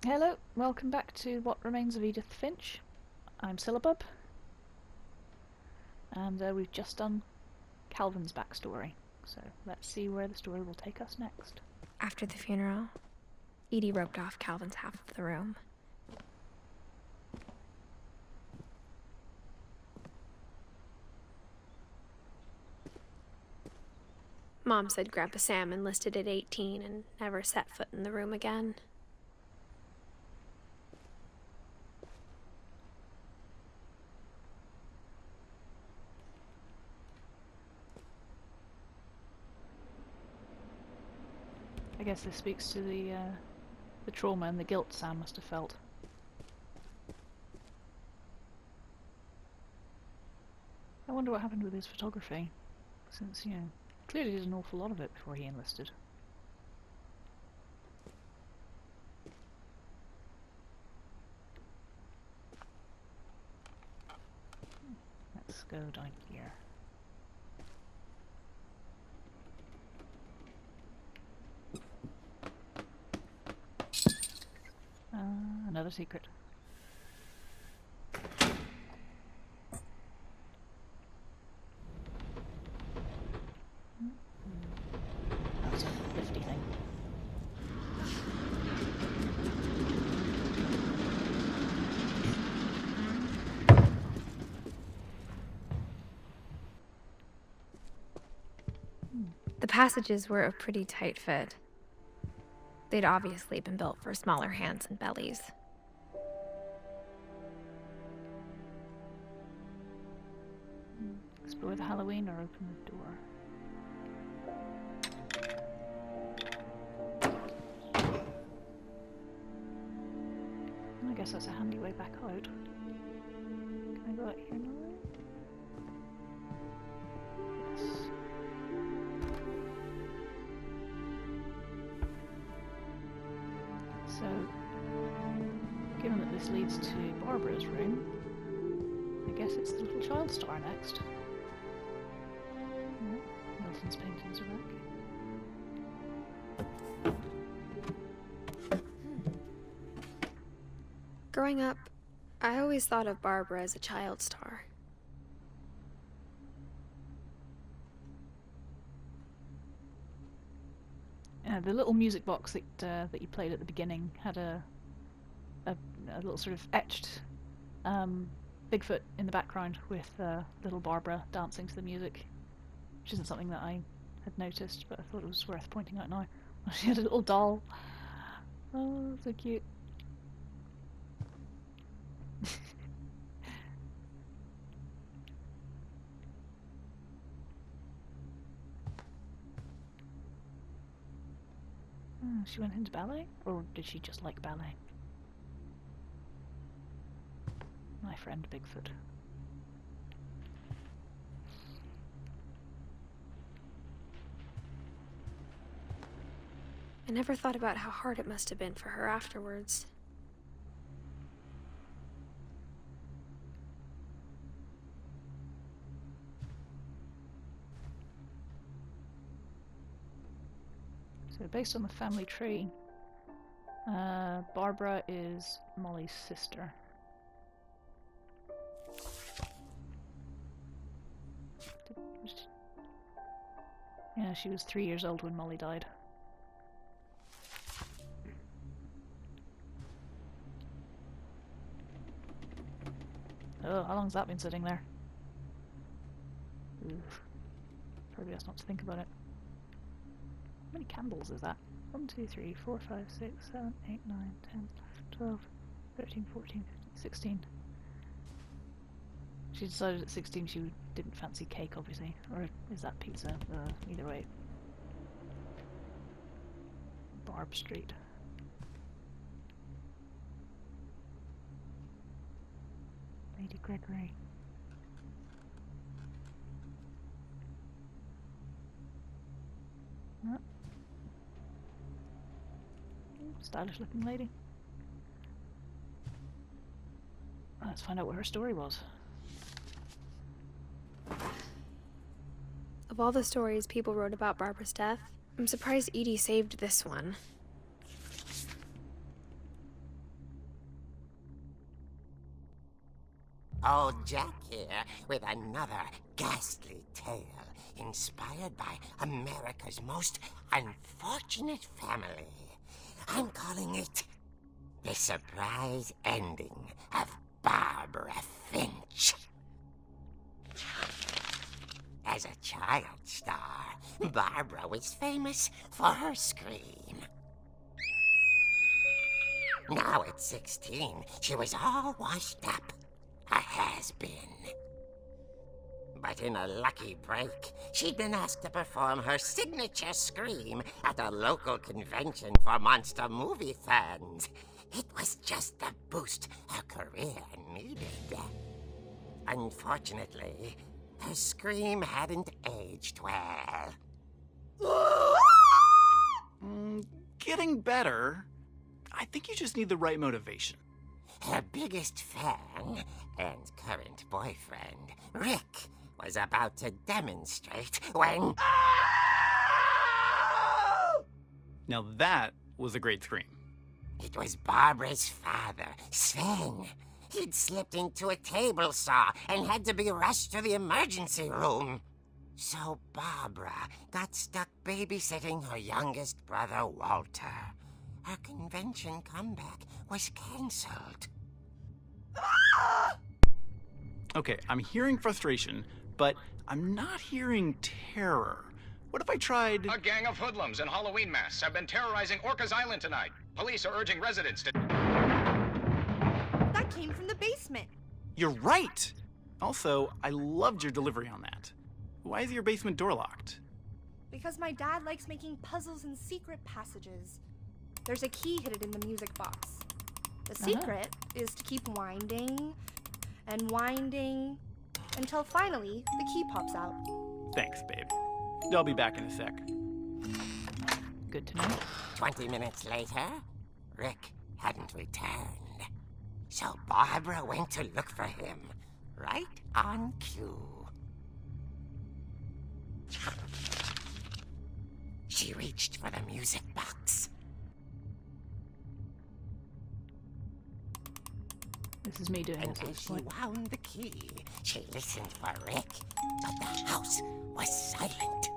Hello, welcome back to What Remains of Edith Finch. I'm J-Sillabub, and we've just done Calvin's backstory, so let's see where the story will take us next. After the funeral, Edie roped off Calvin's half of the room. Mom said Grandpa Sam enlisted at 18 and never set foot in the room again. I guess this speaks to the trauma and the guilt Sam must have felt. I wonder what happened with his photography, since, clearly did an awful lot of it before he enlisted. Let's go down here. Another secret. That's a lifty thing. The passages were a pretty tight fit. They'd obviously been built for smaller hands and bellies. Explore the Halloween or open the door. I guess that's a handy way back out. Can I go out here now? Yes. So, given that this leads to Barbara's room, I guess it's the little child star next. Wilson's paintings are back. Growing up, I always thought of Barbara as a child star. The little music box that you played at the beginning had a little sort of etched Bigfoot in the background with little Barbara dancing to the music, which isn't something that I had noticed, but I thought it was worth pointing out now. She had a little doll. Oh, so cute. She went into ballet? Or did she just like ballet? My friend Bigfoot. I never thought about how hard it must have been for her afterwards. So based on the family tree, Barbara is Molly's sister. Yeah, she was 3 years old when Molly died. Oh, how long's that been sitting there? Oof. Probably best not to think about it. How many candles is that? 1, 2, 3, 4, 5, 6, 7, 8, 9, 10, 12, 13, 14, 15, 16. She decided at 16 she didn't fancy cake, obviously. Or is that pizza? Either way. Barb Street. Lady Gregory. Oh. Stylish looking lady. Let's find out what her story was. Of all the stories people wrote about Barbara's death, I'm surprised Edie saved this one. Old Jack here with another ghastly tale inspired by America's most unfortunate family. I'm calling it The Surprise Ending of Barbara Finch. As a child star, Barbara was famous for her scream. Now at 16, she was all washed up. A has-been. But in a lucky break, she'd been asked to perform her signature scream at a local convention for monster movie fans. It was just the boost her career needed. Unfortunately, her scream hadn't aged well. Getting better. I think you just need the right motivation. Her biggest fan and current boyfriend, Rick, was about to demonstrate when... Now that was a great scream. It was Barbara's father, Sven. He'd slipped into a table saw and had to be rushed to the emergency room. So Barbara got stuck babysitting her youngest brother, Walter. Her convention comeback was cancelled. Okay, I'm hearing frustration, but I'm not hearing terror. What if I tried... A gang of hoodlums in Halloween masks have been terrorizing Orcas Island tonight. Police are urging residents to... That came from the basement. You're right! Also, I loved your delivery on that. Why is your basement door locked? Because my dad likes making puzzles and secret passages. There's a key hidden in the music box. The secret is to keep winding and winding until finally the key pops out. Thanks, babe. I'll be back in a sec. Good to know. 20 minutes later, Rick hadn't returned. So Barbara went to look for him, right on cue. She reached for the music box. This is me doing And it at as this she point. wound the key, she listened for Rick, but the house was silent.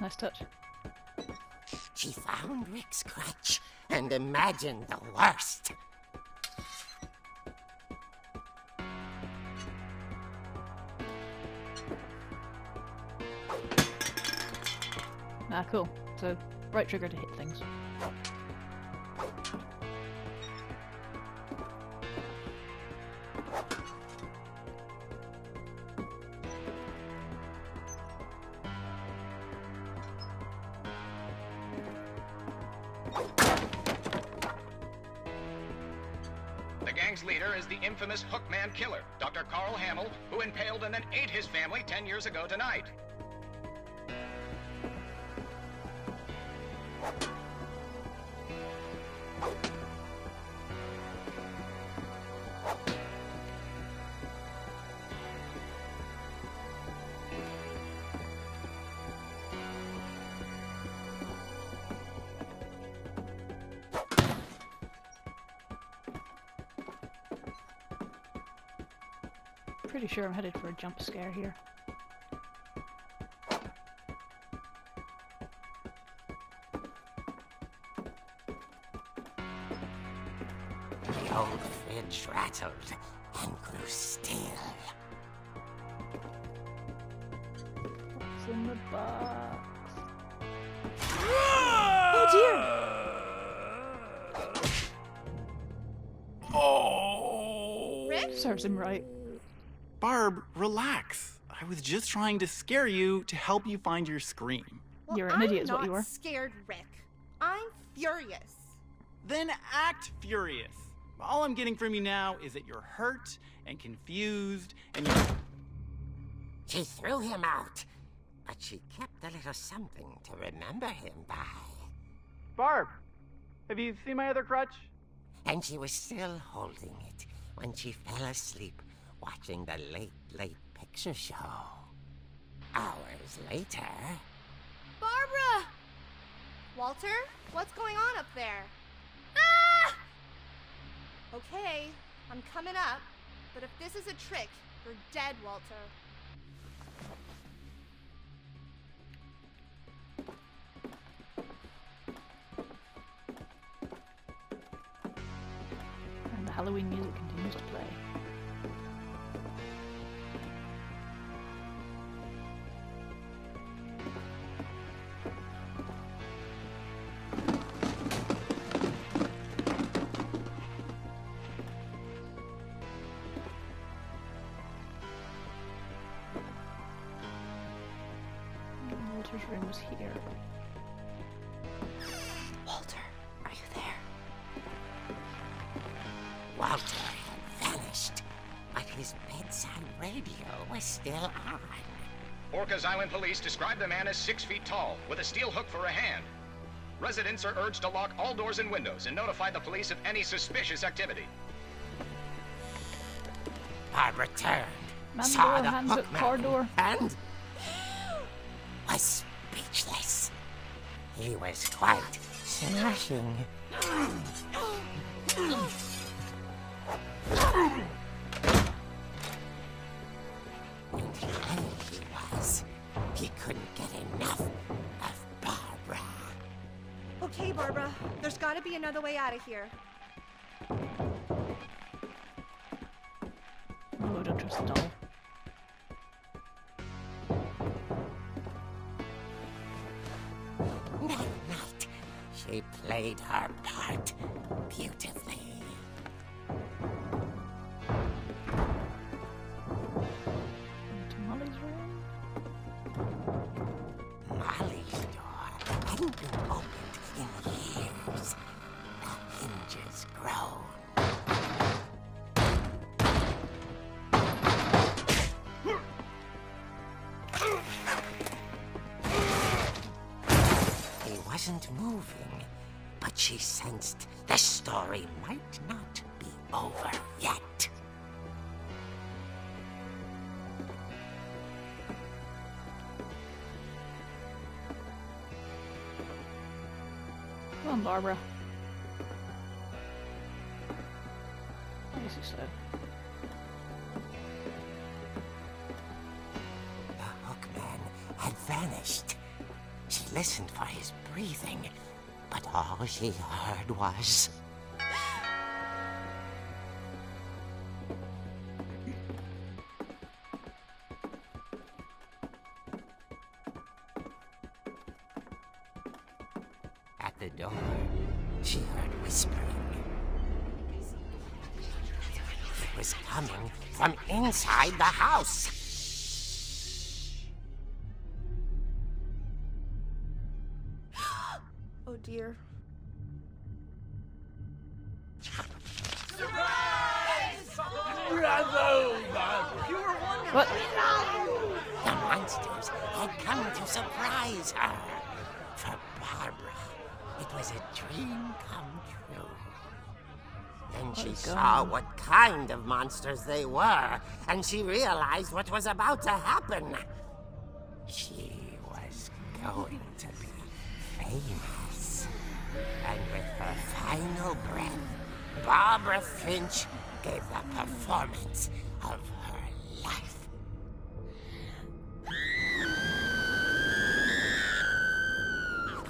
Nice touch. She found Rick's crutch and imagined the worst. Ah, cool. So, right trigger to hit things. The gang's leader is the infamous Hookman killer, Dr. Carl Hamill, who impaled and then ate his family 10 years ago tonight. Pretty sure I'm headed for a jump scare here. The old fridge rattled and grew still. What's in the box? Oh dear! Oh! Rick? Serves him right. Barb, relax. I was just trying to scare you to help you find your scream. Well, You're an idiot is I'm what you not are. scared, Rick. I'm furious. Then act furious. All I'm getting from you now is that you're hurt and confused and you're... She threw him out, but she kept a little something to remember him by. Barb, have you seen my other crutch? And she was still holding it when she fell asleep watching the late picture show. hours later... Barbara! Walter, what's going on up there? Ah! Okay, I'm coming up, but if this is a trick, you're dead, Walter. And the Halloween music continues to play. Walter's room was here. Walter, are you there? Walter had vanished, but his bedside radio was still on. Orcas Island police describe the man as 6 feet tall, with a steel hook for a hand. Residents are urged to lock all doors and windows and notify the police of any suspicious activity. Barbara turned, Man saw door, the hands at car hookman, door. and was speechless. He was quite smashing. And there he was. He couldn't get enough of Barbara. Okay, Barbara, there's gotta be another way out of here. Oh, don't trust the doll. That night, she played her part beautifully. Into Molly's room. Molly's door hadn't been opened in years. The hinges groaned. He wasn't moving, but she sensed the story might not be over yet. Come on, Barbara. Easy slow. The hookman had vanished. She listened for his breathing, but all she heard was... At the door, she heard whispering. It was coming from inside the house. Oh dear. What? The monsters had come to surprise her. For Barbara, it was a dream come true. Then she is going saw on? what kind of monsters they were, and she realized what was about to happen. She was going to be famous. And with her final breath, Barbara Finch gave the performance of her life.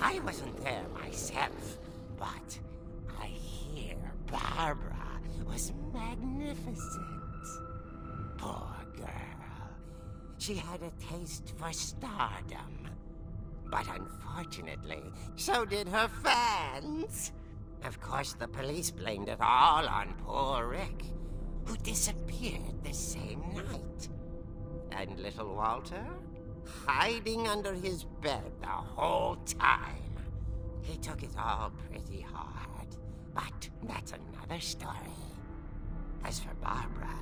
I wasn't there myself, but I hear Barbara was magnificent. Poor girl. She had a taste for stardom. But unfortunately, so did her fans. Of course, the police blamed it all on poor Rick, who disappeared the same night. And little Walter? Hiding under his bed the whole time. He took it all pretty hard, but that's another story. As for Barbara,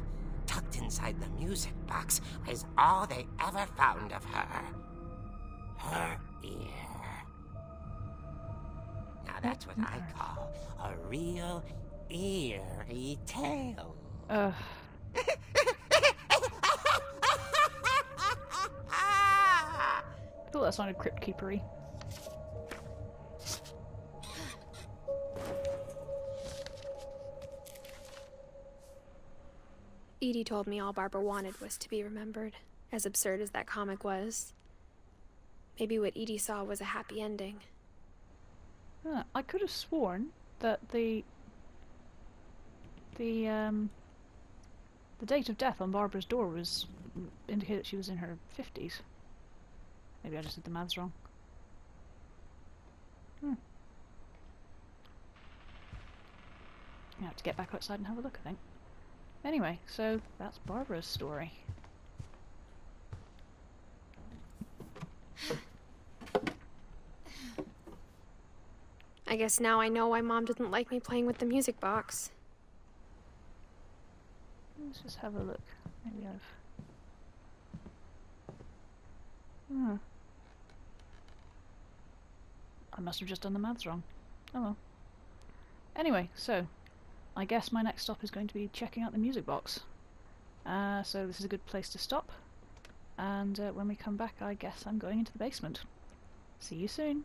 tucked inside the music box is all they ever found of her. Her ear. Now that's what I call a real eerie tale. that sounded crypt keepery. Edie told me all Barbara wanted was to be remembered, as absurd as that comic was. Maybe what Edie saw was a happy ending. I could have sworn that the date of death on Barbara's door was indicated that she was in her 50s. Maybe I just did the maths wrong. I have to get back outside and have a look, I think. Anyway, so that's Barbara's story. I guess now I know why Mom didn't like me playing with the music box. Let's just have a look. Maybe I've... I must have just done the maths wrong. Oh well. Anyway, so I guess my next stop is going to be checking out the music box. So this is a good place to stop. And when we come back, I guess I'm going into the basement. See you soon.